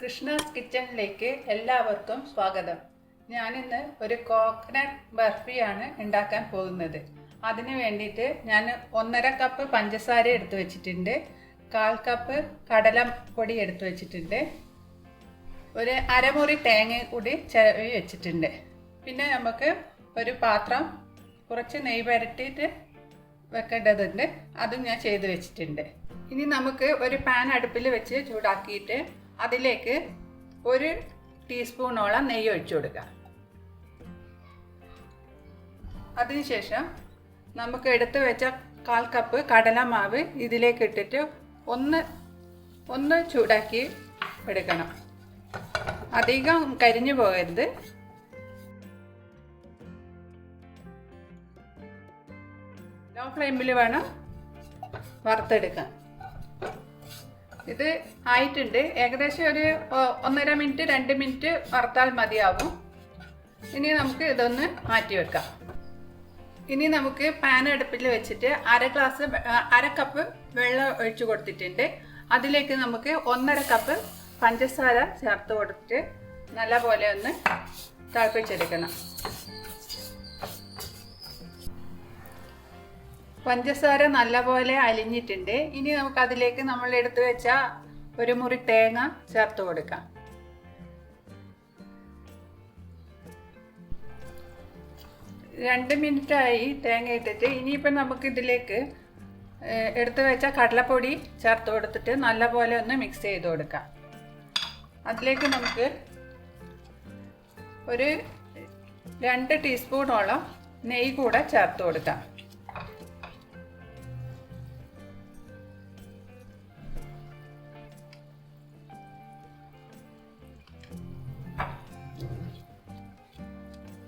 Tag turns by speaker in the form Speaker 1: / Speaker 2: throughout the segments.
Speaker 1: കൃഷ്ണാസ് കിച്ചണിലേക്ക് എല്ലാവർക്കും സ്വാഗതം. ഞാനിന്ന് ഒരു കോക്കനട്ട് ബർഫിയാണ് ഉണ്ടാക്കാൻ പോകുന്നത്. അതിന് വേണ്ടിയിട്ട് ഞാൻ 1.5 കപ്പ് പഞ്ചസാര എടുത്തു വെച്ചിട്ടുണ്ട്, 1/4 കപ്പ് കടലപ്പൊടി എടുത്തു വെച്ചിട്ടുണ്ട്, ഒരു അരമുറി തേങ്ങ കൂടി ചിരവി വെച്ചിട്ടുണ്ട്. പിന്നെ നമുക്ക് ഒരു പാത്രം കുറച്ച് നെയ്യ് പുരട്ടിയിട്ട് വെക്കേണ്ടതുണ്ട്, അതും ഞാൻ ചെയ്ത് വെച്ചിട്ടുണ്ട്. ഇനി നമുക്ക് ഒരു പാൻ അടുപ്പിൽ വെച്ച് ചൂടാക്കിയിട്ട് അതിലേക്ക് 1 ടീസ്പൂണോളം നെയ്യ് ഒഴിച്ചു കൊടുക്കാം. അതിനുശേഷം നമുക്ക് എടുത്തു വെച്ച 1/4 കപ്പ് കടലമാവ് ഇതിലേക്ക് ഇട്ടിട്ട് ഒന്ന് ചൂടാക്കി എടുക്കണം. അധികം കരിഞ്ഞു പോകരുത്. ലോ ഫ്ലെയിമിൽ വേണം വറുത്തെടുക്കാൻ. ഇത് ആയിട്ടുണ്ട്. ഏകദേശം ഒരു 1.5 മിനിറ്റ് 2 മിനിറ്റ് വറുത്താൽ മതിയാവും. ഇനി നമുക്ക് ഇതൊന്ന് മാറ്റി വെക്കാം. ഇനി നമുക്ക് പാൻ അടുപ്പിൽ വെച്ചിട്ട് 1/2 കപ്പ് വെള്ളം ഒഴിച്ചു കൊടുത്തിട്ടുണ്ട്. അതിലേക്ക് നമുക്ക് 1.5 കപ്പ് പഞ്ചസാര ചേർത്ത് കൊടുത്തിട്ട് നല്ലപോലെ ഒന്ന് തിളപ്പിച്ചെടുക്കണം. പഞ്ചസാര നല്ലപോലെ അലിഞ്ഞിട്ടുണ്ട്. ഇനി നമുക്ക് അതിലേക്ക് നമ്മൾ എടുത്തു വെച്ച 1 മുറി തേങ്ങ ചേർത്ത് കൊടുക്കാം. രണ്ട് മിനിറ്റായി തേങ്ങ ഇട്ടിട്ട്. ഇനിയിപ്പോൾ നമുക്ക് ഇതിലേക്ക് എടുത്തു വെച്ച കടലപ്പൊടി ചേർത്ത് കൊടുത്തിട്ട് നല്ലപോലെ ഒന്ന് മിക്സ് ചെയ്ത് കൊടുക്കാം. അതിലേക്ക് നമുക്ക് ഒരു 2 ടീസ്പൂണോളം നെയ്യ് കൂടെ ചേർത്ത് കൊടുക്കാം.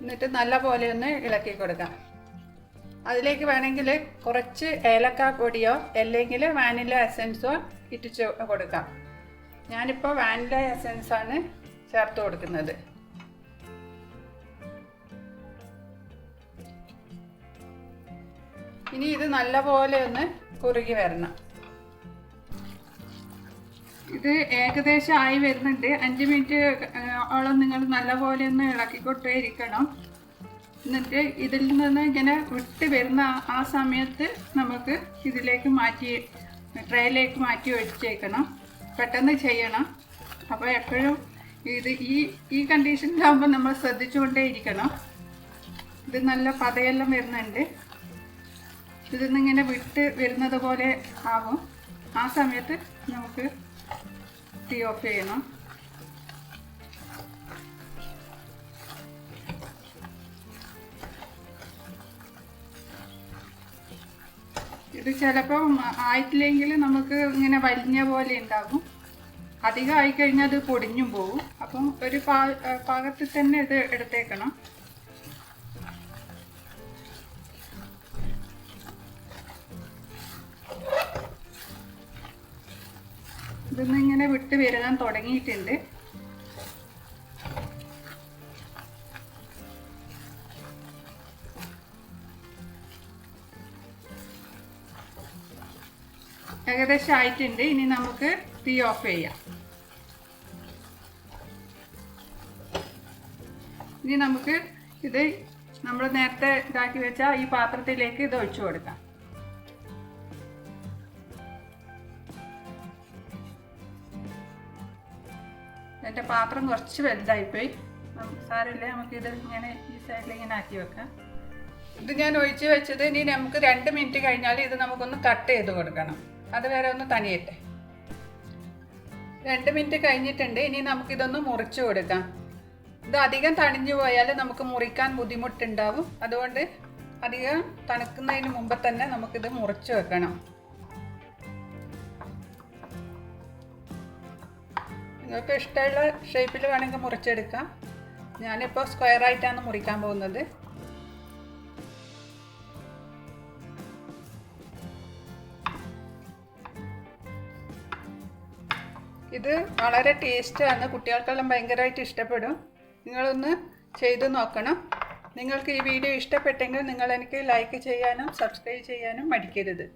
Speaker 1: എന്നിട്ട് നല്ലപോലെ ഒന്ന് ഇളക്കി കൊടുക്കാം. അതിലേക്ക് വേണമെങ്കിൽ കുറച്ച് ഏലക്ക പൊടിയോ അല്ലെങ്കിൽ വാനില എസൻസോ ഇട്ടിച്ച് കൊടുക്കാം. ഞാനിപ്പോൾ വാനില എസൻസാണ് ചേർത്ത് കൊടുക്കുന്നത്. ഇനി ഇത് നല്ലപോലെ ഒന്ന് കുറുകി വരണം. ഇത് ഏകദേശം ആയി വരുന്നുണ്ട്. 5 മിനിറ്റ് ഓളം നിങ്ങൾ നല്ലപോലെ ഒന്ന് ഇളക്കിക്കൊണ്ടേ ഇരിക്കണം. എന്നിട്ട് ഇതിൽ നിന്ന് ഇങ്ങനെ വിട്ട് വരുന്ന ആ സമയത്ത് നമുക്ക് ഇതിലേക്ക് ട്രേയിലേക്ക് മാറ്റി ഒഴിച്ചേക്കണം. പെട്ടെന്ന് ചെയ്യണം. അപ്പോൾ എപ്പോഴും ഇത് ഈ കണ്ടീഷനിലാകുമ്പോൾ നമ്മൾ ശ്രദ്ധിച്ചുകൊണ്ടേ ഇരിക്കണം. ഇത് നല്ല പതയെല്ലാം വരുന്നുണ്ട്. ഇതിൽ നിന്നിങ്ങനെ വിട്ട് വരുന്നത് പോലെ ആവും. ആ സമയത്ത് നമുക്ക് തീ ഓഫ് ചെയ്യണം. ഇത് ചിലപ്പോൾ ആയിട്ടില്ലെങ്കിൽ നമുക്ക് ഇങ്ങനെ വലിഞ്ഞ പോലെ ഉണ്ടാകും. അധികം ആയിക്കഴിഞ്ഞാൽ അത് പൊടിഞ്ഞും പോകും. അപ്പം ഒരു പാകത്തിൽ തന്നെ ഇത് എടുത്തേക്കണം. ഇതൊന്നും ഇങ്ങനെ വിട്ട് വരാൻ തുടങ്ങിയിട്ടുണ്ട്. ഏകദേശം ആയിട്ടുണ്ട്. ഇനി നമുക്ക് തീ ഓഫ് ചെയ്യാം. ഇനി നമുക്ക് ഇത് നമ്മൾ നേരത്തെ ഇതാക്കി വെച്ച ഈ പാത്രത്തിലേക്ക് ഇത് ഒഴിച്ചു കൊടുക്കാം. എൻ്റെ പാത്രം കുറച്ച് വലുതായിപ്പോയി. സാരമില്ല, നമുക്കിത് ഇങ്ങനെ ഈ സൈഡിൽ ഇങ്ങനെ ആക്കി വെക്കാം. ഇത് ഞാൻ ഒഴിച്ച് വെച്ചത്. ഇനി നമുക്ക് 2 മിനിറ്റ് കഴിഞ്ഞാൽ ഇത് നമുക്കൊന്ന് കട്ട് ചെയ്ത് കൊടുക്കണം. അതുവരെ ഒന്ന് തണിയട്ടെ. 2 മിനിറ്റ് കഴിഞ്ഞിട്ടുണ്ട്. ഇനി നമുക്കിതൊന്ന് മുറിച്ച് കൊടുക്കാം. ഇത് അധികം തണിഞ്ഞു പോയാൽ നമുക്ക് മുറിക്കാൻ ബുദ്ധിമുട്ടുണ്ടാവും. അതുകൊണ്ട് അധികം തണുക്കുന്നതിന് മുമ്പ് തന്നെ നമുക്കിത് മുറിച്ച് വെക്കണം. നിങ്ങൾക്ക് ഇഷ്ടമുള്ള ഷേപ്പിൽ വേണമെങ്കിൽ മുറിച്ചെടുക്കാം. ഞാനിപ്പോൾ സ്ക്വയറായിട്ടാണ് മുറിക്കാൻ പോകുന്നത്. ഇത് വളരെ ടേസ്റ്റാണ്. കുട്ടികൾക്കെല്ലാം ഭയങ്കരമായിട്ട് ഇഷ്ടപ്പെടും. നിങ്ങളൊന്ന് ചെയ്ത് നോക്കണം. നിങ്ങൾക്ക് ഈ വീഡിയോ ഇഷ്ടപ്പെട്ടെങ്കിൽ നിങ്ങൾ എനിക്ക് ലൈക്ക് ചെയ്യാനും സബ്സ്ക്രൈബ് ചെയ്യാനും മടിക്കരുത്.